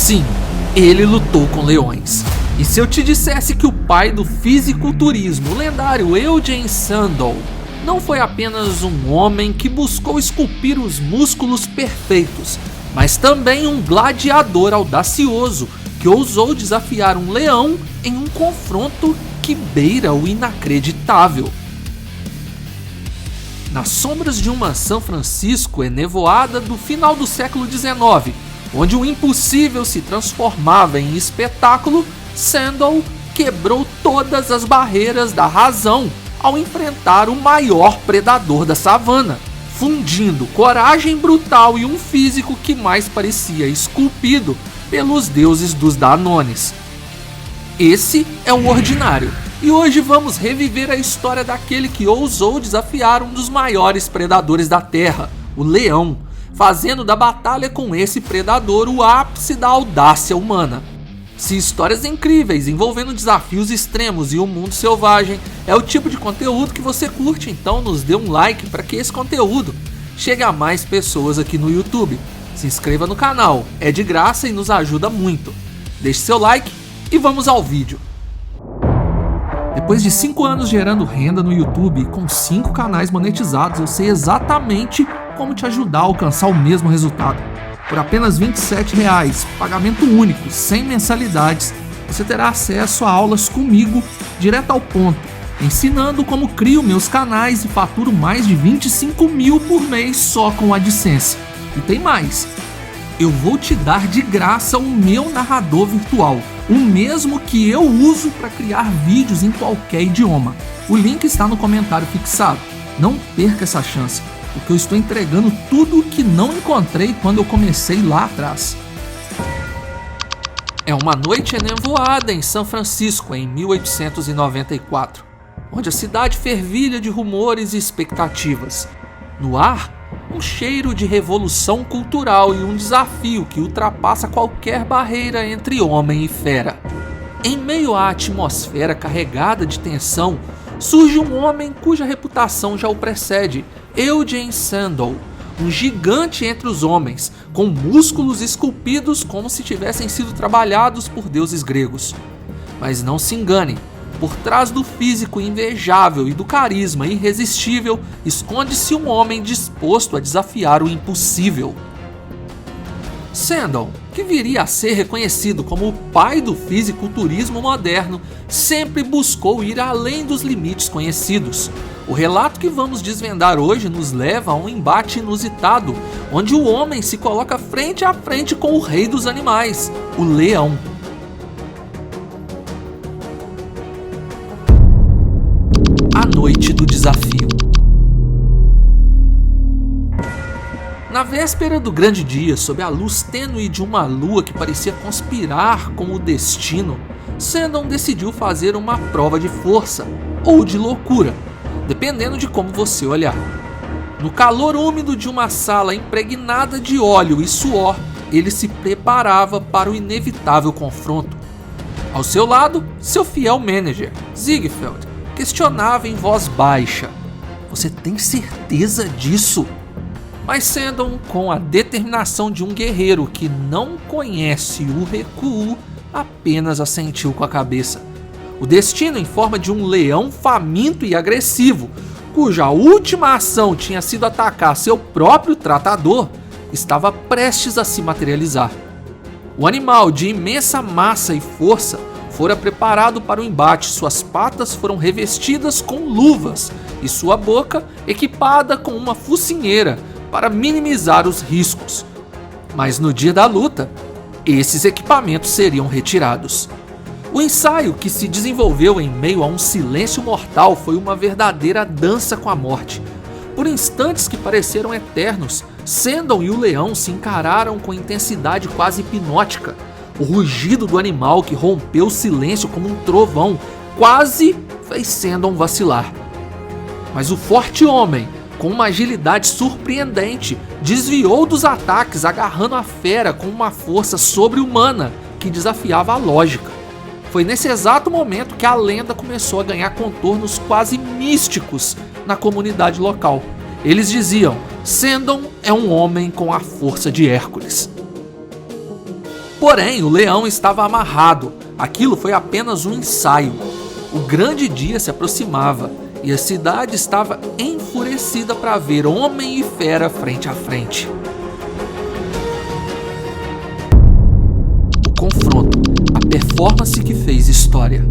Sim, ele lutou com leões. E se eu te dissesse que o pai do fisiculturismo, o lendário Eugene Sandow, não foi apenas um homem que buscou esculpir os músculos perfeitos, mas também um gladiador audacioso que ousou desafiar um leão em um confronto que beira o inacreditável. Nas sombras de uma São Francisco enevoada do final do século XIX, onde o impossível se transformava em espetáculo, Sandow quebrou todas as barreiras da razão ao enfrentar o maior predador da savana, fundindo coragem brutal e um físico que mais parecia esculpido pelos deuses dos Danones. Esse é o Ordinário, e hoje vamos reviver a história daquele que ousou desafiar um dos maiores predadores da Terra, o leão, fazendo da batalha com esse predador o ápice da audácia humana. Se histórias incríveis envolvendo desafios extremos e um mundo selvagem é o tipo de conteúdo que você curte, então nos dê um like para que esse conteúdo chegue a mais pessoas aqui no YouTube. Se inscreva no canal, é de graça e nos ajuda muito. Deixe seu like e vamos ao vídeo. Depois de 5 anos gerando renda no YouTube com 5 canais monetizados, eu sei exatamente como te ajudar a alcançar o mesmo resultado. Por apenas R$ 27,00, pagamento único, sem mensalidades, você terá acesso a aulas comigo, direto ao ponto, ensinando como crio meus canais e faturo mais de 25 mil por mês só com a AdSense. E tem mais, eu vou te dar de graça o meu narrador virtual, o mesmo que eu uso para criar vídeos em qualquer idioma. O link está no comentário fixado. Não perca essa chance, porque eu estou entregando tudo o que não encontrei quando eu comecei lá atrás. É uma noite enevoada em São Francisco em 1894, onde a cidade fervilha de rumores e expectativas. No ar, um cheiro de revolução cultural e um desafio que ultrapassa qualquer barreira entre homem e fera. Em meio à atmosfera carregada de tensão, surge um homem cuja reputação já o precede, Eugene Sandow, um gigante entre os homens, com músculos esculpidos como se tivessem sido trabalhados por deuses gregos. Mas não se engane, por trás do físico invejável e do carisma irresistível, esconde-se um homem disposto a desafiar o impossível. Sandow, que viria a ser reconhecido como o pai do fisiculturismo moderno, sempre buscou ir além dos limites conhecidos. O relato que vamos desvendar hoje nos leva a um embate inusitado, onde o homem se coloca frente a frente com o rei dos animais, o leão. A noite do desafio. Na véspera do grande dia, sob a luz tênue de uma lua que parecia conspirar com o destino, Sandow decidiu fazer uma prova de força ou de loucura, dependendo de como você olhar. No calor úmido de uma sala impregnada de óleo e suor, ele se preparava para o inevitável confronto. Ao seu lado, seu fiel manager, Ziegfeld, questionava em voz baixa: "Você tem certeza disso?" Mas Sandow, com a determinação de um guerreiro que não conhece o recuo, apenas assentiu com a cabeça. O destino, em forma de um leão faminto e agressivo, cuja última ação tinha sido atacar seu próprio tratador, estava prestes a se materializar. O animal, de imensa massa e força, fora preparado para o embate. Suas patas foram revestidas com luvas e sua boca equipada com uma focinheira para minimizar os riscos. Mas no dia da luta, esses equipamentos seriam retirados. O ensaio, que se desenvolveu em meio a um silêncio mortal, foi uma verdadeira dança com a morte. Por instantes que pareceram eternos, Sandow e o leão se encararam com intensidade quase hipnótica. O rugido do animal, que rompeu o silêncio como um trovão, quase fez Sandow vacilar. Mas o forte homem, com uma agilidade surpreendente, desviou dos ataques, agarrando a fera com uma força sobre-humana que desafiava a lógica. Foi nesse exato momento que a lenda começou a ganhar contornos quase místicos na comunidade local. Eles diziam: Sandow é um homem com a força de Hércules. Porém, o leão estava amarrado. Aquilo foi apenas um ensaio. O grande dia se aproximava e a cidade estava enfurecida para ver homem e fera frente a frente. O confronto, a performance que fez história.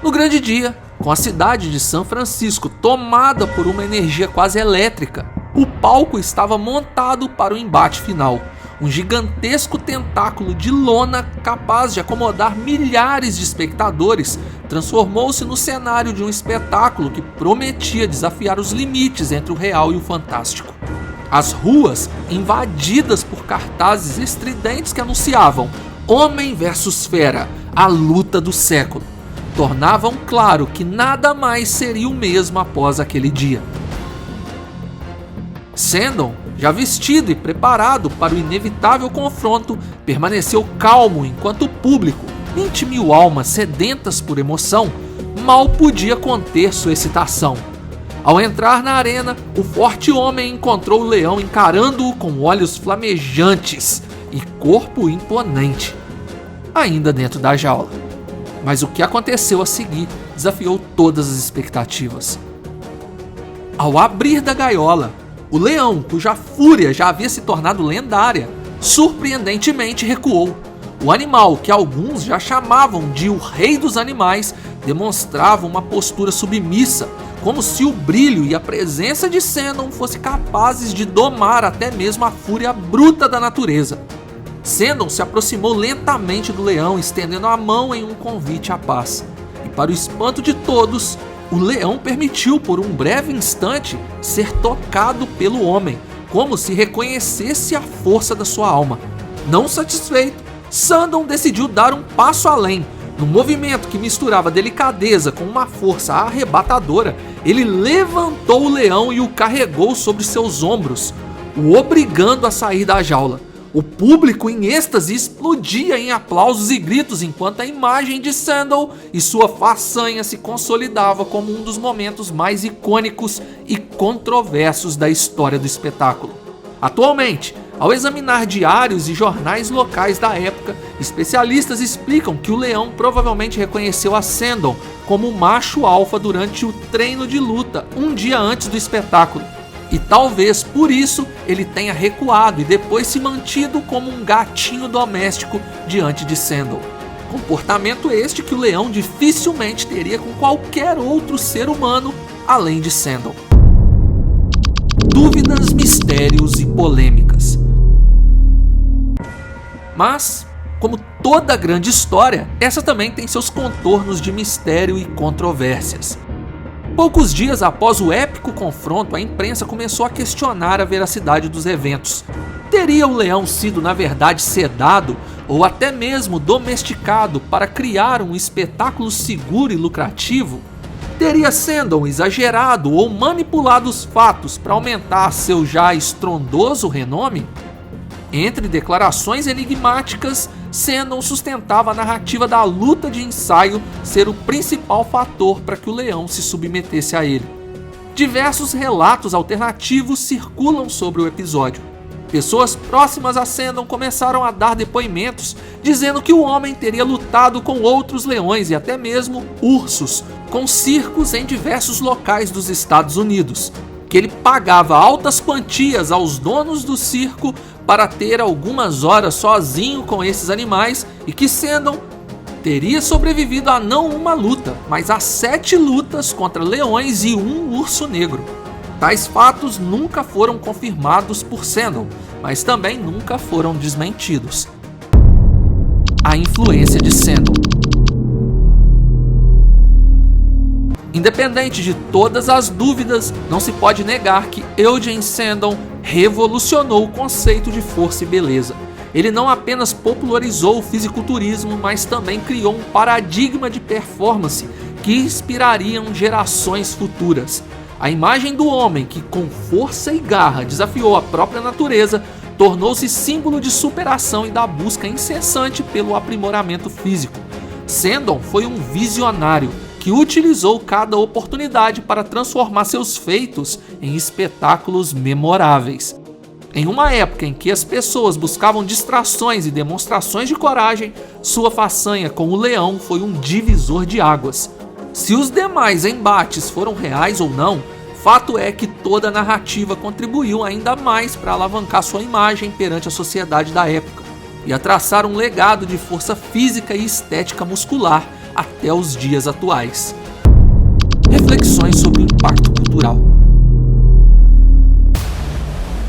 No grande dia, com a cidade de São Francisco tomada por uma energia quase elétrica, o palco estava montado para o embate final. Um gigantesco tentáculo de lona capaz de acomodar milhares de espectadores transformou-se no cenário de um espetáculo que prometia desafiar os limites entre o real e o fantástico. As ruas, invadidas por cartazes estridentes que anunciavam Homem versus Fera, a luta do século, tornavam claro que nada mais seria o mesmo após aquele dia. Sandon, já vestido e preparado para o inevitável confronto, permaneceu calmo enquanto o público, 20.000 almas sedentas por emoção, mal podia conter sua excitação. Ao entrar na arena, o forte homem encontrou o leão encarando-o com olhos flamejantes e corpo imponente, ainda dentro da jaula. Mas o que aconteceu a seguir desafiou todas as expectativas. Ao abrir da gaiola, o leão, cuja fúria já havia se tornado lendária, surpreendentemente recuou. O animal, que alguns já chamavam de o rei dos animais, demonstrava uma postura submissa, como se o brilho e a presença de Sandon fossem capazes de domar até mesmo a fúria bruta da natureza. Sandon se aproximou lentamente do leão, estendendo a mão em um convite à paz. E para o espanto de todos, o leão permitiu por um breve instante ser tocado pelo homem, como se reconhecesse a força da sua alma. Não satisfeito, Sandon decidiu dar um passo além. Num movimento que misturava delicadeza com uma força arrebatadora, ele levantou o leão e o carregou sobre seus ombros, o obrigando a sair da jaula. O público em êxtase explodia em aplausos e gritos enquanto a imagem de Sandon e sua façanha se consolidava como um dos momentos mais icônicos e controversos da história do espetáculo. Atualmente, ao examinar diários e jornais locais da época, especialistas explicam que o leão provavelmente reconheceu a Sandon como macho alfa durante o treino de luta um dia antes do espetáculo. E talvez por isso ele tenha recuado e depois se mantido como um gatinho doméstico diante de Sandon. Comportamento este que o leão dificilmente teria com qualquer outro ser humano além de Sandon. Dúvidas, mistérios e polêmicas. Mas, como toda grande história, essa também tem seus contornos de mistério e controvérsias. Poucos dias após o épico confronto, a imprensa começou a questionar a veracidade dos eventos. Teria o leão sido, na verdade, sedado ou até mesmo domesticado para criar um espetáculo seguro e lucrativo? Teria Sandon exagerado ou manipulado os fatos para aumentar seu já estrondoso renome? Entre declarações enigmáticas, Sandon sustentava a narrativa da luta de ensaio ser o principal fator para que o leão se submetesse a ele. Diversos relatos alternativos circulam sobre o episódio. Pessoas próximas a Sandon começaram a dar depoimentos, dizendo que o homem teria lutado com outros leões e até mesmo ursos, com circos em diversos locais dos Estados Unidos, que ele pagava altas quantias aos donos do circo para ter algumas horas sozinho com esses animais e que Sandon teria sobrevivido a não uma luta, mas a 7 lutas contra leões e um urso negro. Tais fatos nunca foram confirmados por Sandon, mas também nunca foram desmentidos. A influência de Sandon. Independente de todas as dúvidas, não se pode negar que Eugene Sandon revolucionou o conceito de força e beleza. Ele não apenas popularizou o fisiculturismo, mas também criou um paradigma de performance que inspirariam gerações futuras. A imagem do homem que, com força e garra, desafiou a própria natureza, tornou-se símbolo de superação e da busca incessante pelo aprimoramento físico. Sandon foi um visionário que utilizou cada oportunidade para transformar seus feitos em espetáculos memoráveis. Em uma época em que as pessoas buscavam distrações e demonstrações de coragem, sua façanha com o leão foi um divisor de águas. Se os demais embates foram reais ou não, fato é que toda a narrativa contribuiu ainda mais para alavancar sua imagem perante a sociedade da época e a traçar um legado de força física e estética muscular até os dias atuais. Reflexões sobre o impacto cultural.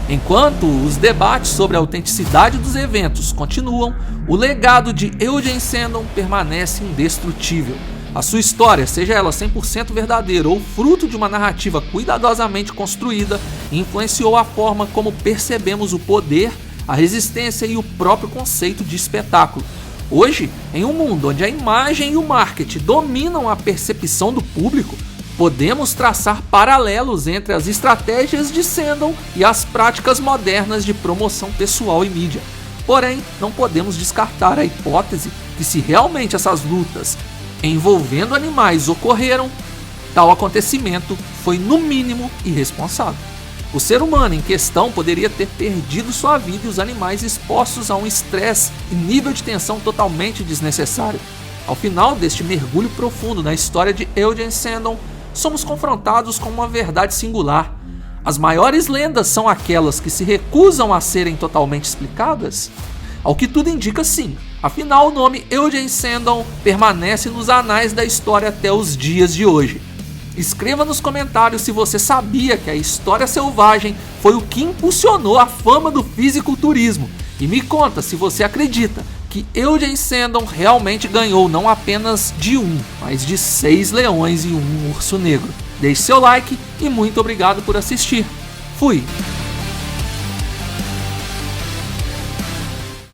Enquanto os debates sobre a autenticidade dos eventos continuam, o legado de Eugene Sandon permanece indestrutível. A sua história, seja ela 100% verdadeira ou fruto de uma narrativa cuidadosamente construída, influenciou a forma como percebemos o poder, a resistência e o próprio conceito de espetáculo. Hoje, em um mundo onde a imagem e o marketing dominam a percepção do público, podemos traçar paralelos entre as estratégias de Sandon e as práticas modernas de promoção pessoal e mídia. Porém, não podemos descartar a hipótese que, se realmente essas lutas envolvendo animais ocorreram, tal acontecimento foi no mínimo irresponsável. O ser humano em questão poderia ter perdido sua vida e os animais expostos a um estresse e nível de tensão totalmente desnecessário. Ao final deste mergulho profundo na história de Eugene Sandon, somos confrontados com uma verdade singular. As maiores lendas são aquelas que se recusam a serem totalmente explicadas? Ao que tudo indica, sim. Afinal, o nome Eugene Sandon permanece nos anais da história até os dias de hoje. Escreva nos comentários se você sabia que a história selvagem foi o que impulsionou a fama do fisiculturismo. E me conta se você acredita que Eugene Sandon realmente ganhou não apenas de um, mas de 6 leões e um urso negro. Deixe seu like e muito obrigado por assistir. Fui!